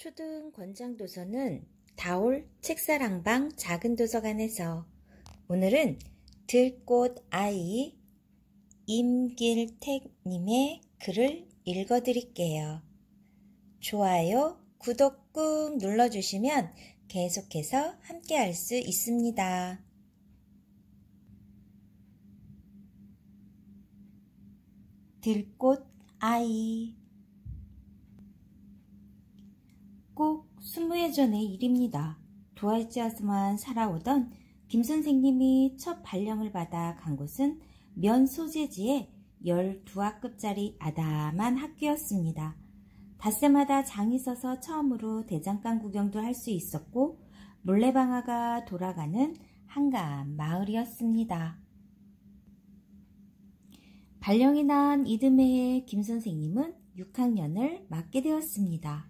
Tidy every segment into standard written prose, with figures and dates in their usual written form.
초등 권장도서는 다올 책사랑방 작은 도서관에서 오늘은 들꽃 아이 임길택님의 글을 읽어드릴게요. 좋아요, 구독 꾹 눌러주시면 계속해서 함께 할 수 있습니다. 들꽃 아이. 꼭 20해 전의 일입니다. 도화지에서만 살아오던 김 선생님이 첫 발령을 받아 간 곳은 면 소재지의 12학급짜리 아담한 학교였습니다. 닷새마다 장이 서서 처음으로 대장간 구경도 할 수 있었고 물레방아가 돌아가는 한가한 마을이었습니다. 발령이 난 이듬해에 김 선생님은 6학년을 맡게 되었습니다.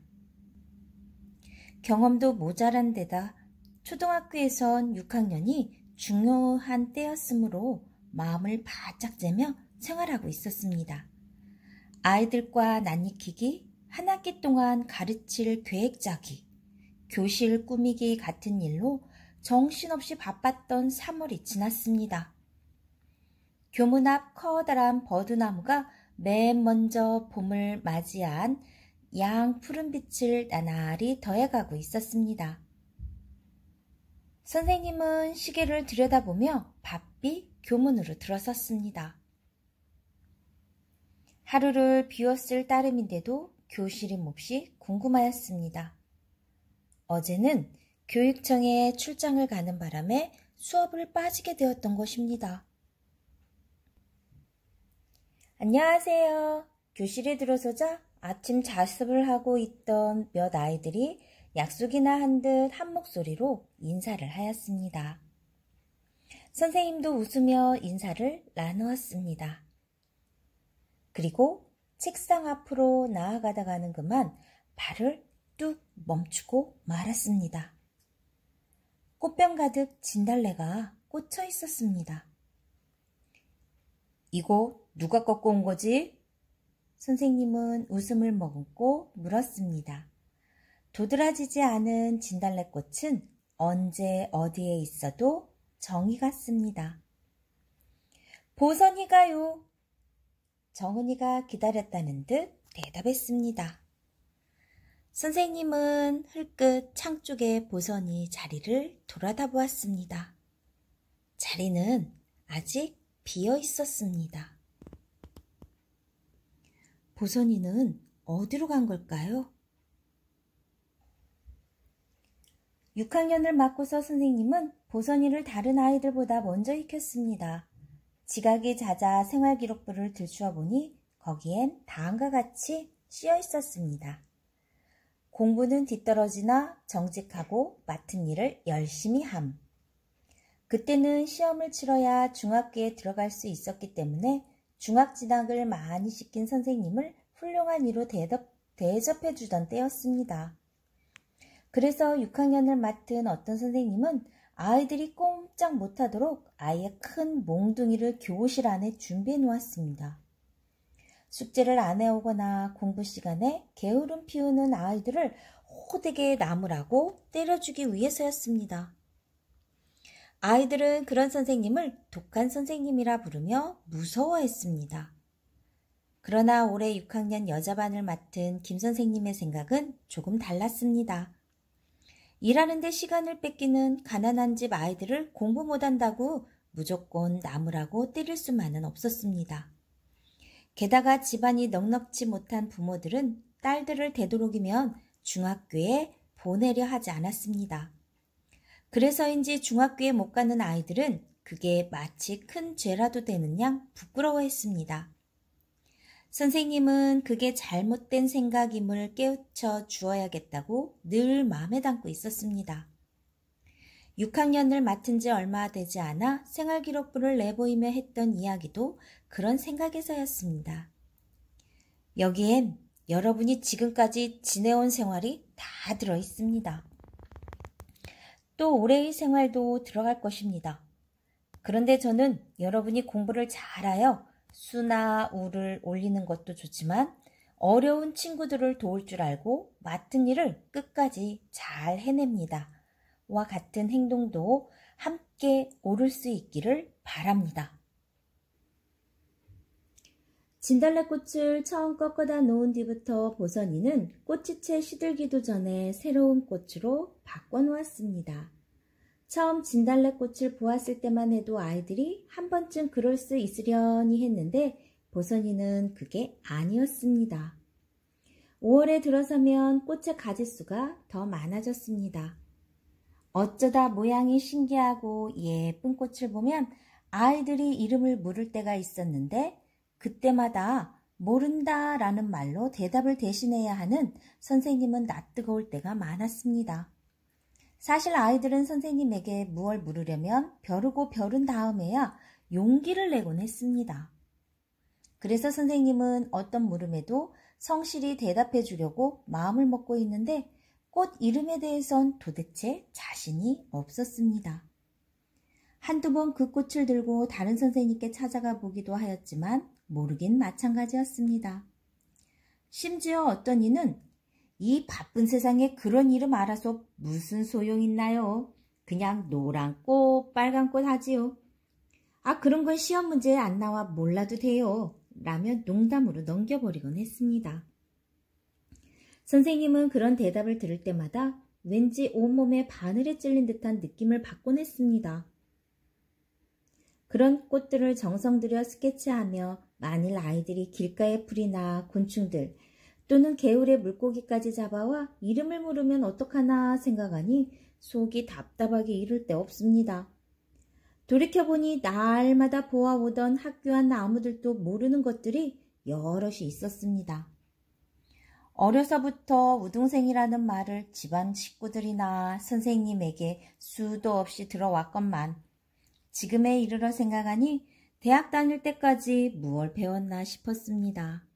경험도 모자란 데다 초등학교에선 6학년이 중요한 때였으므로 마음을 바짝 재며 생활하고 있었습니다. 아이들과 낯익히기, 한 학기 동안 가르칠 계획 짜기, 교실 꾸미기 같은 일로 정신없이 바빴던 3월이 지났습니다. 교문 앞 커다란 버드나무가 맨 먼저 봄을 맞이한 양 푸른 빛을 나날이 더해가고 있었습니다. 선생님은 시계를 들여다보며 바삐 교문으로 들어섰습니다. 하루를 비웠을 따름인데도 교실이 몹시 궁금하였습니다. 어제는 교육청에 출장을 가는 바람에 수업을 빠지게 되었던 것입니다. 안녕하세요. 교실에 들어서자 아침 자습을 하고 있던 몇 아이들이 약속이나 한 듯 한 목소리로 인사를 하였습니다. 선생님도 웃으며 인사를 나누었습니다. 그리고 책상 앞으로 나아가다가는 그만 발을 뚝 멈추고 말았습니다. 꽃병 가득 진달래가 꽂혀 있었습니다. 이거 누가 꺾어 온 거지? 선생님은 웃음을 머금고 물었습니다. 도드라지지 않은 진달래꽃은 언제 어디에 있어도 정이 같습니다. 보선이가요. 정은이가 기다렸다는 듯 대답했습니다. 선생님은 흘끗 창 쪽에 보선이 자리를 돌아다 보았습니다. 자리는 아직 비어 있었습니다. 보선이는 어디로 간 걸까요? 6학년을 맡고서 선생님은 보선이를 다른 아이들보다 먼저 익혔습니다. 지각이 잦아 생활기록부를 들추어 보니 거기엔 다음과 같이 쓰여 있었습니다. 공부는 뒤떨어지나 정직하고 맡은 일을 열심히 함. 그때는 시험을 치러야 중학교에 들어갈 수 있었기 때문에 중학진학을 많이 시킨 선생님을 훌륭한 이로 대접해 주던 때였습니다. 그래서 6학년을 맡은 어떤 선생님은 아이들이 꼼짝 못하도록 아예 큰 몽둥이를 교실 안에 준비해 놓았습니다. 숙제를 안 해오거나 공부 시간에 게으름 피우는 아이들을 호되게 나무라고 때려주기 위해서였습니다. 아이들은 그런 선생님을 독한 선생님이라 부르며 무서워했습니다. 그러나 올해 6학년 여자반을 맡은 김 선생님의 생각은 조금 달랐습니다. 일하는데 시간을 뺏기는 가난한 집 아이들을 공부 못한다고 무조건 나무라고 때릴 수만은 없었습니다. 게다가 집안이 넉넉지 못한 부모들은 딸들을 되도록이면 중학교에 보내려 하지 않았습니다. 그래서인지 중학교에 못 가는 아이들은 그게 마치 큰 죄라도 되는 양 부끄러워했습니다. 선생님은 그게 잘못된 생각임을 깨우쳐 주어야겠다고 늘 마음에 담고 있었습니다. 6학년을 맡은 지 얼마 되지 않아 생활기록부를 내보이며 했던 이야기도 그런 생각에서였습니다. 여기엔 여러분이 지금까지 지내온 생활이 다 들어 있습니다. 또 올해의 생활도 들어갈 것입니다. 그런데 저는 여러분이 공부를 잘하여 수나 우를 올리는 것도 좋지만 어려운 친구들을 도울 줄 알고 맡은 일을 끝까지 잘 해냅니다. 와 같은 행동도 함께 오를 수 있기를 바랍니다. 진달래꽃을 처음 꺾어다 놓은 뒤부터 보선이는 꽃이 채 시들기도 전에 새로운 꽃으로 바꿔놓았습니다. 처음 진달래꽃을 보았을 때만 해도 아이들이 한 번쯤 그럴 수 있으려니 했는데 보선이는 그게 아니었습니다. 5월에 들어서면 꽃의 가지수가 더 많아졌습니다. 어쩌다 모양이 신기하고 예쁜 꽃을 보면 아이들이 이름을 물을 때가 있었는데 그때마다 모른다 라는 말로 대답을 대신해야 하는 선생님은 낯뜨거울 때가 많았습니다. 사실 아이들은 선생님에게 무얼 물으려면 벼르고 벼른 다음에야 용기를 내곤 했습니다. 그래서 선생님은 어떤 물음에도 성실히 대답해 주려고 마음을 먹고 있는데 꽃 이름에 대해선 도대체 자신이 없었습니다. 한두 번 그 꽃을 들고 다른 선생님께 찾아가 보기도 하였지만 모르긴 마찬가지였습니다. 심지어 어떤 이는 이 바쁜 세상에 그런 이름 알아서 무슨 소용 있나요? 그냥 노란 꽃, 빨간 꽃 하지요. 아, 그런 건 시험 문제에 안 나와 몰라도 돼요. 라며 농담으로 넘겨버리곤 했습니다. 선생님은 그런 대답을 들을 때마다 왠지 온몸에 바늘에 찔린 듯한 느낌을 받곤 했습니다. 그런 꽃들을 정성 들여 스케치하며 만일 아이들이 길가의 풀이나 곤충들 또는 개울의 물고기까지 잡아와 이름을 물으면 어떡하나 생각하니 속이 답답하게 이를 데 없습니다. 돌이켜보니 날마다 보아오던 학교 안 나무들도 모르는 것들이 여럿이 있었습니다. 어려서부터 우등생이라는 말을 집안 식구들이나 선생님에게 수도 없이 들어왔건만 지금에 이르러 생각하니 대학 다닐 때까지 무얼 배웠나 싶었습니다.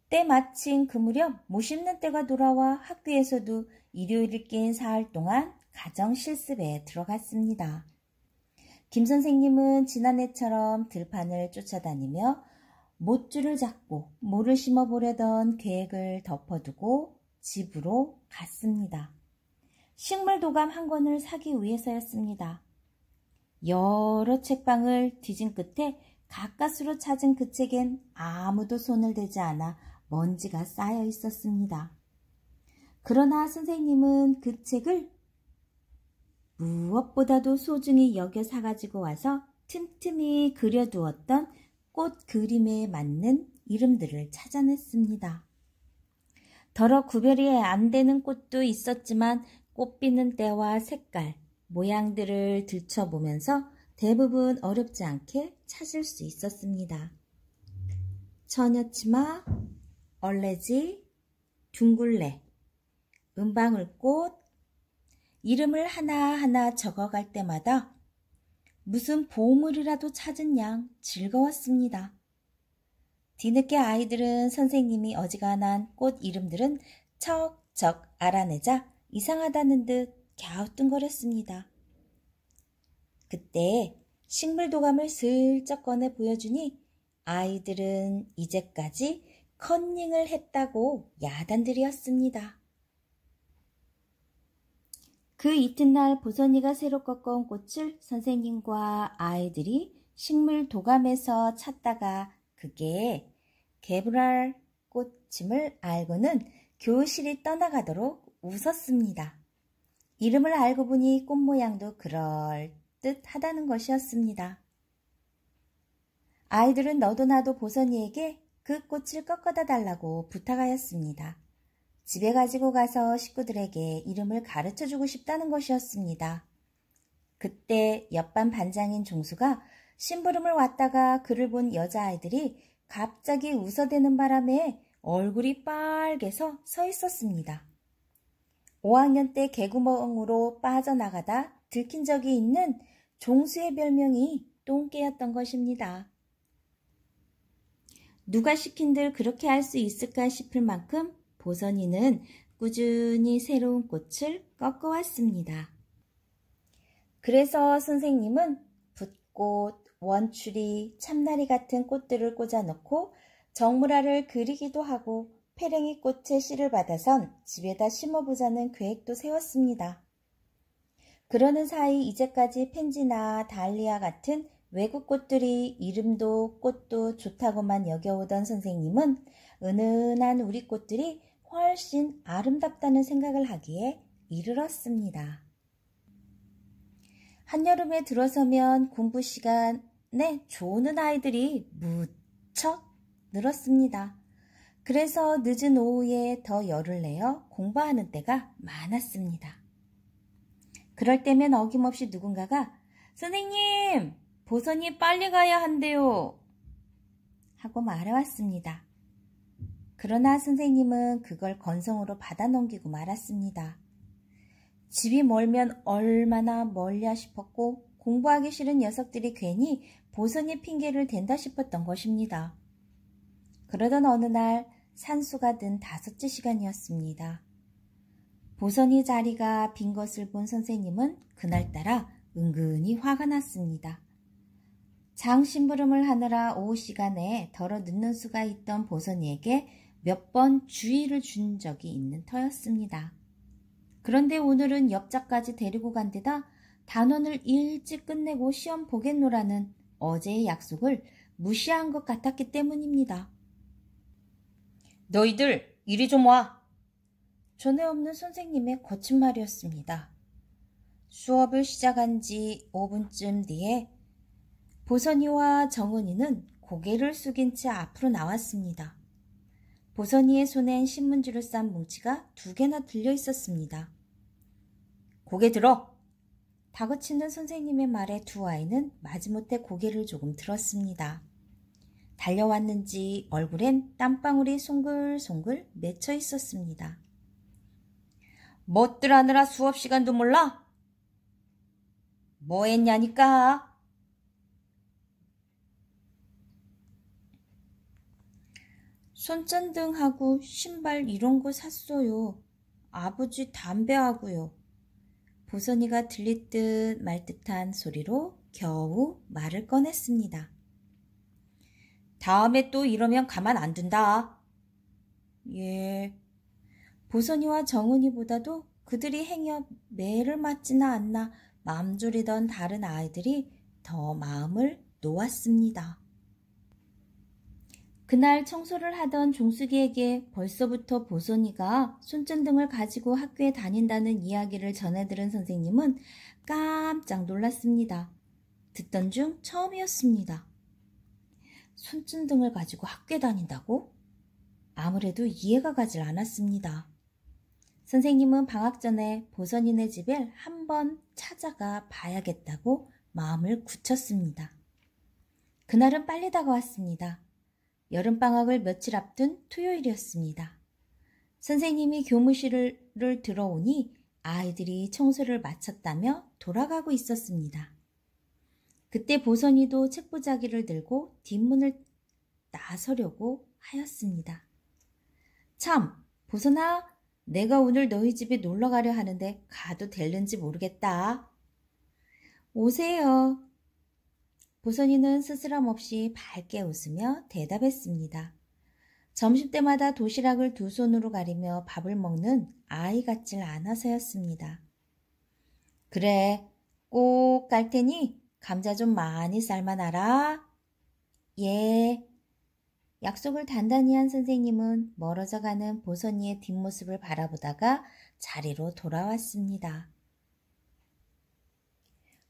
때마침 그 무렵 못 씹는 때가 돌아와 학교에서도 일요일을 낀 사흘 동안 가정 실습에 들어갔습니다. 김 선생님은 지난해처럼 들판을 쫓아다니며 못줄을 잡고 모를 심어보려던 계획을 덮어두고 집으로 갔습니다. 식물도감 한 권을 사기 위해서였습니다. 여러 책방을 뒤진 끝에 가까스로 찾은 그 책엔 아무도 손을 대지 않아 먼지가 쌓여 있었습니다. 그러나 선생님은 그 책을 무엇보다도 소중히 여겨 사가지고 와서 틈틈이 그려두었던 꽃 그림에 맞는 이름들을 찾아냈습니다. 더러 구별이 안 되는 꽃도 있었지만 꽃 피는 때와 색깔, 모양들을 들춰보면서 대부분 어렵지 않게 찾을 수 있었습니다. 처녀치마, 얼레지, 둥굴레, 은방울꽃, 이름을 하나하나 적어갈 때마다 무슨 보물이라도 찾은 양 즐거웠습니다. 뒤늦게 아이들은 선생님이 어지간한 꽃 이름들은 척척 알아내자 이상하다는 듯 갸우뚱거렸습니다. 그때 식물도감을 슬쩍 꺼내 보여주니 아이들은 이제까지 컨닝을 했다고 야단들이었습니다. 그 이튿날 보선이가 새로 꺾어온 꽃을 선생님과 아이들이 식물도감에서 찾다가 그게 개브랄 꽃임을 알고는 교실이 떠나가도록 웃었습니다. 이름을 알고 보니 꽃 모양도 그럴듯하다는 것이었습니다. 아이들은 너도 나도 보선이에게 그 꽃을 꺾어다 달라고 부탁하였습니다. 집에 가지고 가서 식구들에게 이름을 가르쳐주고 싶다는 것이었습니다. 그때 옆반 반장인 종수가 심부름을 왔다가 그를 본 여자아이들이 갑자기 웃어대는 바람에 얼굴이 빨개서 서 있었습니다. 5학년 때 개구멍으로 빠져나가다 들킨 적이 있는 종수의 별명이 똥개였던 것입니다. 누가 시킨들 그렇게 할 수 있을까 싶을 만큼 보선이는 꾸준히 새로운 꽃을 꺾어왔습니다. 그래서 선생님은 붓꽃, 원추리, 참나리 같은 꽃들을 꽂아놓고 정물화를 그리기도 하고 페랭이 꽃의 씨를 받아선 집에다 심어보자는 계획도 세웠습니다. 그러는 사이 이제까지 펜지나 달리아 같은 외국 꽃들이 이름도 꽃도 좋다고만 여겨오던 선생님은 은은한 우리 꽃들이 훨씬 아름답다는 생각을 하기에 이르렀습니다. 한여름에 들어서면 공부 시간에 조는 아이들이 무척 늘었습니다. 그래서 늦은 오후에 더 열을 내어 공부하는 때가 많았습니다. 그럴 때면 어김없이 누군가가 선생님, 보선이 빨리 가야 한대요 하고 말해왔습니다. 그러나 선생님은 그걸 건성으로 받아 넘기고 말았습니다. 집이 멀면 얼마나 멀냐 싶었고 공부하기 싫은 녀석들이 괜히 보선이 핑계를 댄다 싶었던 것입니다. 그러던 어느 날 산수가 든 5째 시간이었습니다. 보선이 자리가 빈 것을 본 선생님은 그날따라 은근히 화가 났습니다. 장심부름을 하느라 오후 시간에 덜어 늦는 수가 있던 보선이에게 몇 번 주의를 준 적이 있는 터였습니다. 그런데 오늘은 옆자까지 데리고 간 데다 단원을 일찍 끝내고 시험 보겠노라는 어제의 약속을 무시한 것 같았기 때문입니다. 너희들 이리 좀 와. 전에 없는 선생님의 거친 말이었습니다. 수업을 시작한 지 5분쯤 뒤에 보선이와 정은이는 고개를 숙인 채 앞으로 나왔습니다. 보선이의 손엔 신문지로 싼 뭉치가 2개나 들려 있었습니다. 고개 들어! 다그치는 선생님의 말에 두 아이는 마지못해 고개를 조금 들었습니다. 달려왔는지 얼굴엔 땀방울이 송글송글 맺혀 있었습니다. 뭣들 하느라 수업 시간도 몰라? 뭐 했냐니까? 손전등하고 신발 이런 거 샀어요. 아버지 담배하고요. 보선이가 들릴 듯 말 듯한 소리로 겨우 말을 꺼냈습니다. 다음에 또 이러면 가만 안 둔다. 예. 보선이와 정은이보다도 그들이 행여 매를 맞지나 않나 마음 졸이던 다른 아이들이 더 마음을 놓았습니다. 그날 청소를 하던 종숙이에게 벌써부터 보선이가 손전등을 가지고 학교에 다닌다는 이야기를 전해들은 선생님은 깜짝 놀랐습니다. 듣던 중 처음이었습니다. 손전등을 가지고 학교에 다닌다고? 아무래도 이해가 가질 않았습니다. 선생님은 방학 전에 보선이네 집을 한번 찾아가 봐야겠다고 마음을 굳혔습니다. 그날은 빨리 다가왔습니다. 여름방학을 며칠 앞둔 토요일이었습니다. 선생님이 교무실을 들어오니 아이들이 청소를 마쳤다며 돌아가고 있었습니다. 그때 보선이도 책보자기를 들고 뒷문을 나서려고 하였습니다. 참, 보선아, 내가 오늘 너희 집에 놀러 가려 하는데 가도 될는지 모르겠다. 오세요. 보선이는 스스럼 없이 밝게 웃으며 대답했습니다. 점심때마다 도시락을 두 손으로 가리며 밥을 먹는 아이 같질 않아서였습니다. 그래, 꼭 갈 테니 감자 좀 많이 삶아놔라. 예. 약속을 단단히 한 선생님은 멀어져 가는 보선이의 뒷모습을 바라보다가 자리로 돌아왔습니다.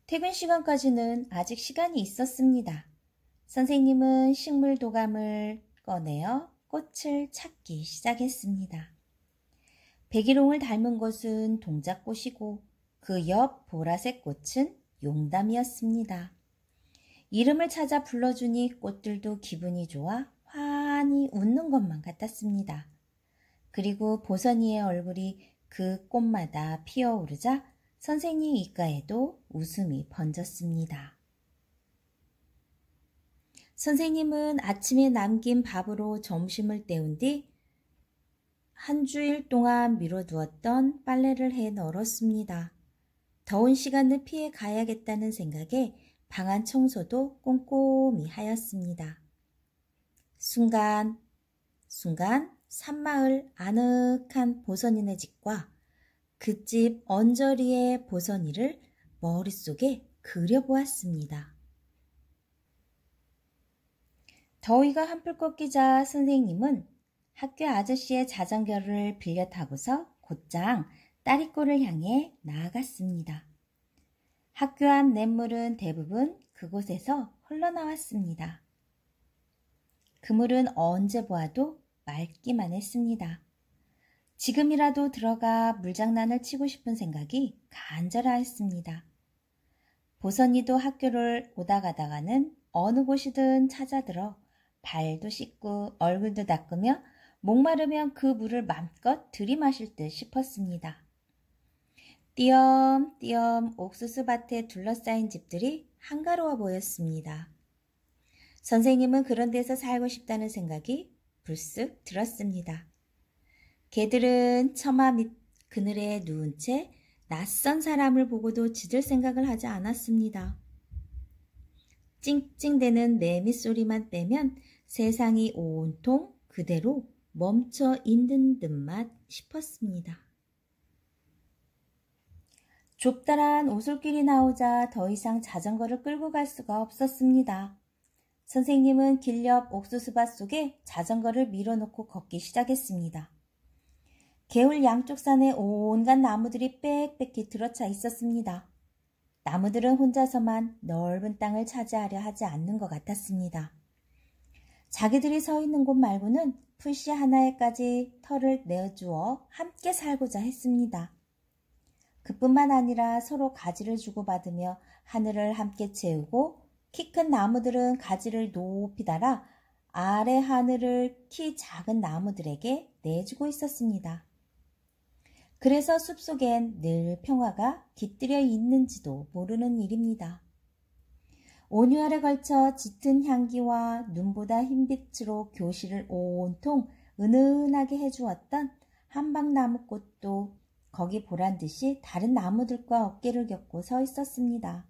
퇴근 시간까지는 아직 시간이 있었습니다. 선생님은 식물 도감을 꺼내어 꽃을 찾기 시작했습니다. 백일홍을 닮은 것은 동작꽃이고 그 옆 보라색 꽃은 용담이었습니다. 이름을 찾아 불러주니 꽃들도 기분이 좋아 환히 웃는 것만 같았습니다. 그리고 보선이의 얼굴이 그 꽃마다 피어오르자 선생님 입가에도 웃음이 번졌습니다. 선생님은 아침에 남긴 밥으로 점심을 때운 뒤 한 주일 동안 미뤄두었던 빨래를 해 널었습니다. 더운 시간을 피해 가야겠다는 생각에 방안 청소도 꼼꼼히 하였습니다. 순간 산마을 아늑한 보선이네 집과 그 집 언저리의 보선이를 머릿속에 그려보았습니다. 더위가 한풀 꺾이자 선생님은 학교 아저씨의 자전거를 빌려 타고서 곧장 따리골을 향해 나아갔습니다. 학교 앞 냇물은 대부분 그곳에서 흘러나왔습니다. 그물은 언제 보아도 맑기만 했습니다. 지금이라도 들어가 물장난을 치고 싶은 생각이 간절하였습니다. 보선이도 학교를 오다 가다가는 어느 곳이든 찾아들어 발도 씻고 얼굴도 닦으며 목마르면 그 물을 맘껏 들이마실 듯 싶었습니다. 띄엄띄엄 옥수수밭에 둘러싸인 집들이 한가로워 보였습니다. 선생님은 그런 데서 살고 싶다는 생각이 불쑥 들었습니다. 개들은 처마 밑 그늘에 누운 채 낯선 사람을 보고도 짖을 생각을 하지 않았습니다. 찡찡대는 매미 소리만 빼면 세상이 온통 그대로 멈춰 있는 듯만 싶었습니다. 좁다란 오솔길이 나오자 더 이상 자전거를 끌고 갈 수가 없었습니다. 선생님은 길 옆 옥수수밭 속에 자전거를 밀어놓고 걷기 시작했습니다. 개울 양쪽 산에 온갖 나무들이 빽빽히 들어차 있었습니다. 나무들은 혼자서만 넓은 땅을 차지하려 하지 않는 것 같았습니다. 자기들이 서 있는 곳 말고는 풀씨 하나에까지 털을 내어주어 함께 살고자 했습니다. 그뿐만 아니라 서로 가지를 주고받으며 하늘을 함께 채우고 키 큰 나무들은 가지를 높이 달아 아래 하늘을 키 작은 나무들에게 내주고 있었습니다. 그래서 숲속엔 늘 평화가 깃들여 있는지도 모르는 일입니다. 온유알에 걸쳐 짙은 향기와 눈보다 흰빛으로 교실을 온통 은은하게 해주었던 한방나무꽃도 거기 보란듯이 다른 나무들과 어깨를 겹고 서 있었습니다.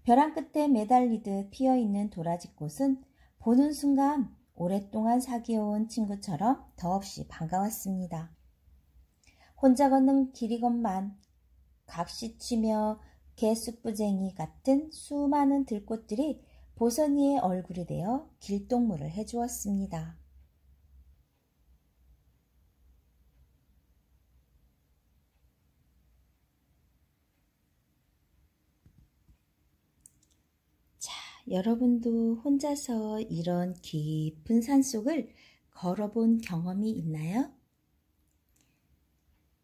벼랑 끝에 매달리듯 피어있는 도라지꽃은 보는 순간 오랫동안 사귀어온 친구처럼 더없이 반가웠습니다. 혼자 걷는 길이건만 각시치며 개쑥부쟁이 같은 수많은 들꽃들이 보선이의 얼굴이 되어 길동무를 해주었습니다. 자, 여러분도 혼자서 이런 깊은 산속을 걸어본 경험이 있나요?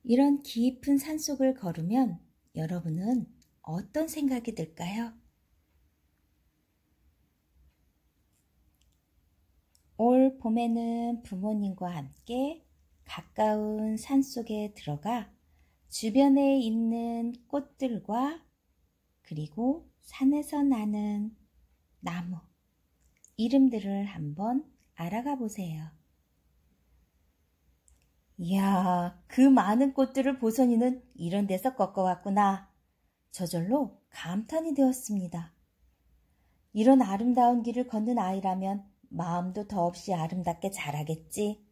이런 깊은 산속을 걸으면 여러분은 어떤 생각이 들까요? 올 봄에는 부모님과 함께 가까운 산속에 들어가 주변에 있는 꽃들과 그리고 산에서 나는 나무, 이름들을 한번 알아가 보세요. 이야, 그 많은 꽃들을 보선이는 이런 데서 꺾어왔구나. 저절로 감탄이 되었습니다. 이런 아름다운 길을 걷는 아이라면 마음도 더없이 아름답게 자라겠지.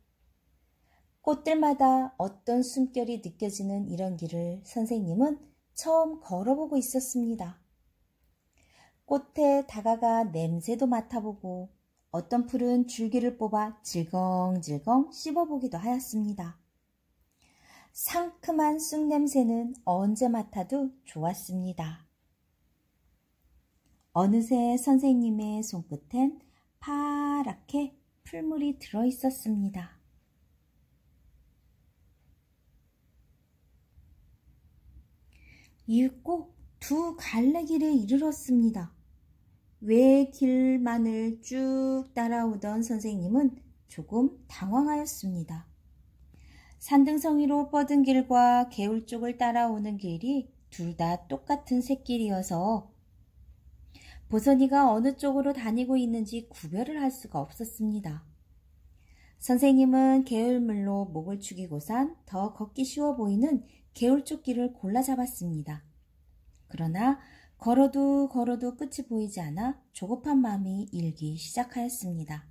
꽃들마다 어떤 숨결이 느껴지는 이런 길을 선생님은 처음 걸어보고 있었습니다. 꽃에 다가가 냄새도 맡아보고 어떤 풀은 줄기를 뽑아 질겅질겅 씹어보기도 하였습니다. 상큼한 쑥냄새는 언제 맡아도 좋았습니다. 어느새 선생님의 손끝엔 파랗게 풀물이 들어있었습니다. 이윽고 두 갈래길에 이르렀습니다. 외 길만을 쭉 따라오던 선생님은 조금 당황하였습니다. 산등성이로 뻗은 길과 개울 쪽을 따라오는 길이 둘 다 똑같은 샛길이어서 보선이가 어느 쪽으로 다니고 있는지 구별을 할 수가 없었습니다. 선생님은 개울물로 목을 축이고선 더 걷기 쉬워 보이는 개울 쪽 길을 골라 잡았습니다. 그러나 걸어도 걸어도 끝이 보이지 않아 조급한 마음이 일기 시작하였습니다.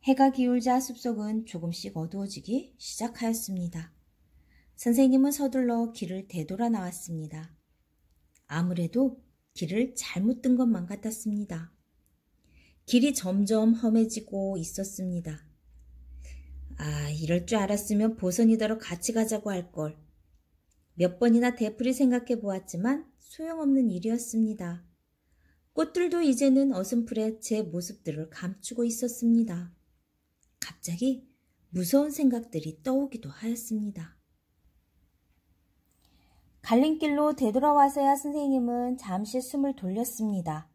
해가 기울자 숲속은 조금씩 어두워지기 시작하였습니다. 선생님은 서둘러 길을 되돌아 나왔습니다. 아무래도 길을 잘못 든 것만 같았습니다. 길이 점점 험해지고 있었습니다. 이럴 줄 알았으면 보선이더러 같이 가자고 할 걸. 몇 번이나 되풀이 생각해 보았지만 소용없는 일이었습니다. 꽃들도 이제는 어슴풀에 제 모습들을 감추고 있었습니다. 갑자기 무서운 생각들이 떠오기도 하였습니다. 갈림길로 되돌아와서야 선생님은 잠시 숨을 돌렸습니다.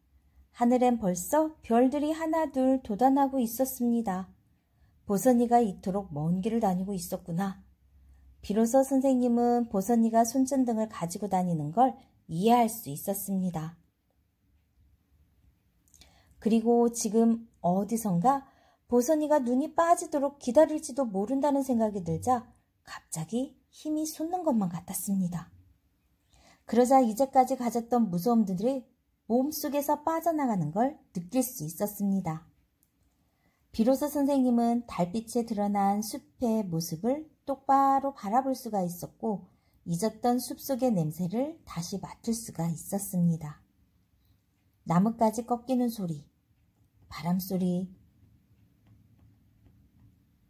하늘엔 벌써 별들이 하나둘 돋아나고 있었습니다. 보선이가 이토록 먼 길을 다니고 있었구나. 비로소 선생님은 보선이가 손전등을 가지고 다니는 걸 이해할 수 있었습니다. 그리고 지금 어디선가 보선이가 눈이 빠지도록 기다릴지도 모른다는 생각이 들자 갑자기 힘이 솟는 것만 같았습니다. 그러자 이제까지 가졌던 무서움들이 몸속에서 빠져나가는 걸 느낄 수 있었습니다. 비로소 선생님은 달빛에 드러난 숲의 모습을 똑바로 바라볼 수가 있었고 잊었던 숲속의 냄새를 다시 맡을 수가 있었습니다. 나뭇가지 꺾이는 소리, 바람소리,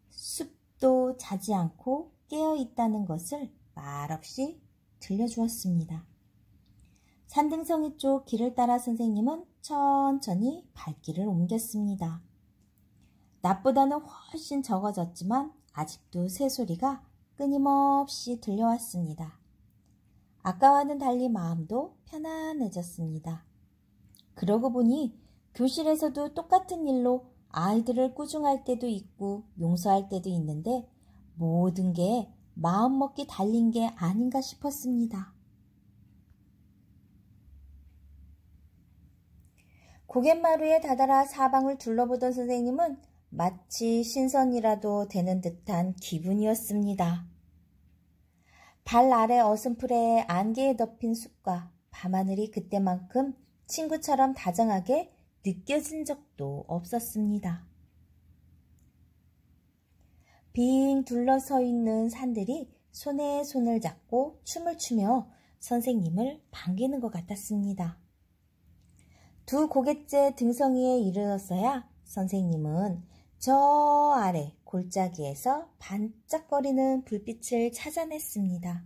숲도 자지 않고 깨어있다는 것을 말없이 들려주었습니다. 산등성이 쪽 길을 따라 선생님은 천천히 발길을 옮겼습니다. 낮보다는 훨씬 적어졌지만 아직도 새소리가 끊임없이 들려왔습니다. 아까와는 달리 마음도 편안해졌습니다. 그러고 보니 교실에서도 똑같은 일로 아이들을 꾸중할 때도 있고 용서할 때도 있는데 모든 게 마음먹기 달린 게 아닌가 싶었습니다. 고갯마루에 다다라 사방을 둘러보던 선생님은 마치 신선이라도 되는 듯한 기분이었습니다. 발 아래 어슴풀에 안개에 덮인 숲과 밤하늘이 그때만큼 친구처럼 다정하게 느껴진 적도 없었습니다. 빙 둘러서 있는 산들이 손에 손을 잡고 춤을 추며 선생님을 반기는 것 같았습니다. 두 고갯째 등성이에 이르렀어야 선생님은 저 아래 골짜기에서 반짝거리는 불빛을 찾아냈습니다.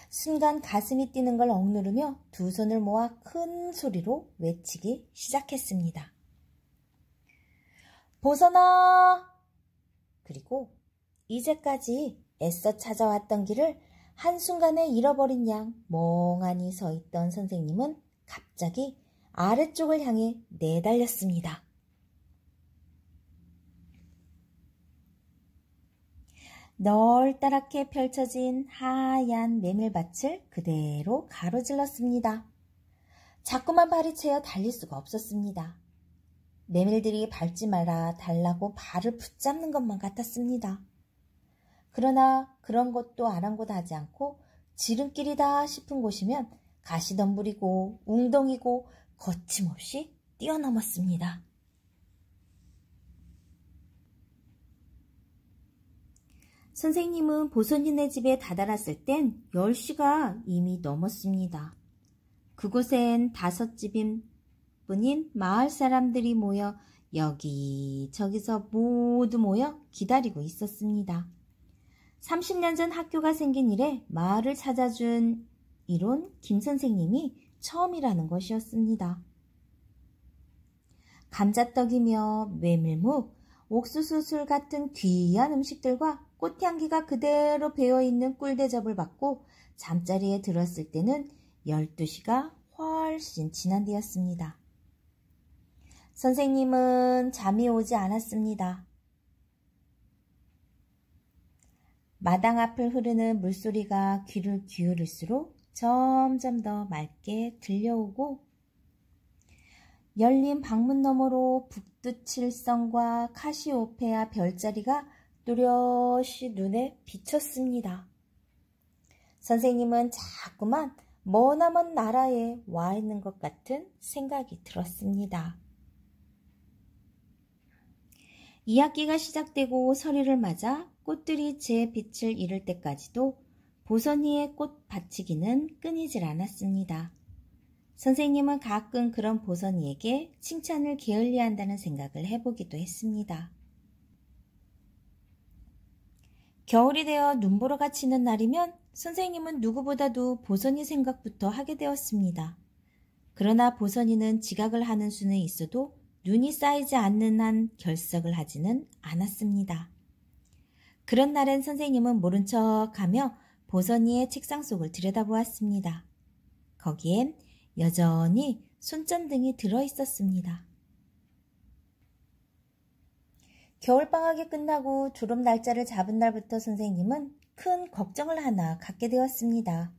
순간 가슴이 뛰는 걸 억누르며 두 손을 모아 큰 소리로 외치기 시작했습니다. 보선아! 그리고 이제까지 애써 찾아왔던 길을 한순간에 잃어버린 양 멍하니 서 있던 선생님은 갑자기 아래쪽을 향해 내달렸습니다. 널따랗게 펼쳐진 하얀 메밀밭을 그대로 가로질렀습니다. 자꾸만 발이 채여 달릴 수가 없었습니다. 메밀들이 밟지 말아 달라고 발을 붙잡는 것만 같았습니다. 그러나 그런 것도 아랑곳하지 않고 지름길이다 싶은 곳이면 가시덤불이고 웅덩이고 거침없이 뛰어넘었습니다. 선생님은 보선이네 집에 다다랐을 땐 10시가 이미 넘었습니다. 그곳엔 5집인 뿐인 마을 사람들이 모여 여기저기서 모두 모여 기다리고 있었습니다. 30년 전 학교가 생긴 이래 마을을 찾아준 이론 김 선생님이 처음이라는 것이었습니다. 감자떡이며 메밀묵, 옥수수술 같은 귀한 음식들과 꽃향기가 그대로 배어있는 꿀대접을 받고 잠자리에 들었을 때는 12시가 훨씬 지난 뒤였습니다. 선생님은 잠이 오지 않았습니다. 마당 앞을 흐르는 물소리가 귀를 기울일수록 점점 더 맑게 들려오고 열린 방문 너머로 북두칠성과 카시오페아 별자리가 뚜렷이 눈에 비쳤습니다. 선생님은 자꾸만 머나먼 나라에 와 있는 것 같은 생각이 들었습니다. 2학기가 시작되고 서리를 맞아 꽃들이 제 빛을 잃을 때까지도 보선이의 꽃 받치기는 끊이질 않았습니다. 선생님은 가끔 그런 보선이에게 칭찬을 게을리한다는 생각을 해보기도 했습니다. 겨울이 되어 눈보라가 치는 날이면 선생님은 누구보다도 보선이 생각부터 하게 되었습니다. 그러나 보선이는 지각을 하는 수는 있어도 눈이 쌓이지 않는 한 결석을 하지는 않았습니다. 그런 날엔 선생님은 모른 척하며 보선이의 책상 속을 들여다보았습니다. 거기엔 여전히 손전등이 들어있었습니다. 겨울방학이 끝나고 졸업 날짜를 잡은 날부터 선생님은 큰 걱정을 하나 갖게 되었습니다.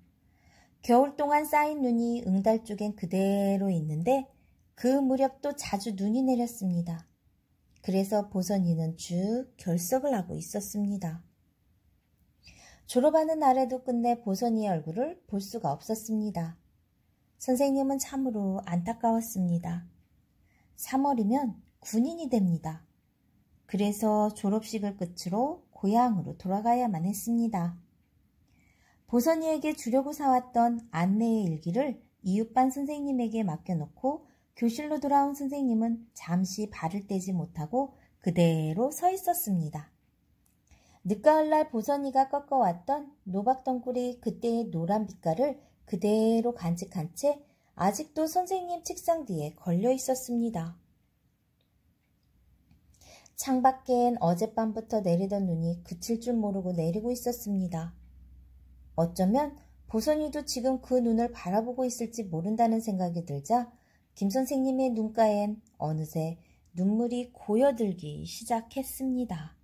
겨울 동안 쌓인 눈이 응달 쪽엔 그대로 있는데 그 무렵도 자주 눈이 내렸습니다. 그래서 보선이는 쭉 결석을 하고 있었습니다. 졸업하는 날에도 끝내 보선이의 얼굴을 볼 수가 없었습니다. 선생님은 참으로 안타까웠습니다. 3월이면 군인이 됩니다. 그래서 졸업식을 끝으로 고향으로 돌아가야만 했습니다. 보선이에게 주려고 사왔던 안내의 일기를 이웃반 선생님에게 맡겨놓고 교실로 돌아온 선생님은 잠시 발을 떼지 못하고 그대로 서 있었습니다. 늦가을날 보선이가 꺾어왔던 노박덩굴이 그때의 노란 빛깔을 그대로 간직한 채 아직도 선생님 책상 뒤에 걸려 있었습니다. 창밖엔 어젯밤부터 내리던 눈이 그칠 줄 모르고 내리고 있었습니다. 어쩌면 보선이도 지금 그 눈을 바라보고 있을지 모른다는 생각이 들자 김 선생님의 눈가엔 어느새 눈물이 고여들기 시작했습니다.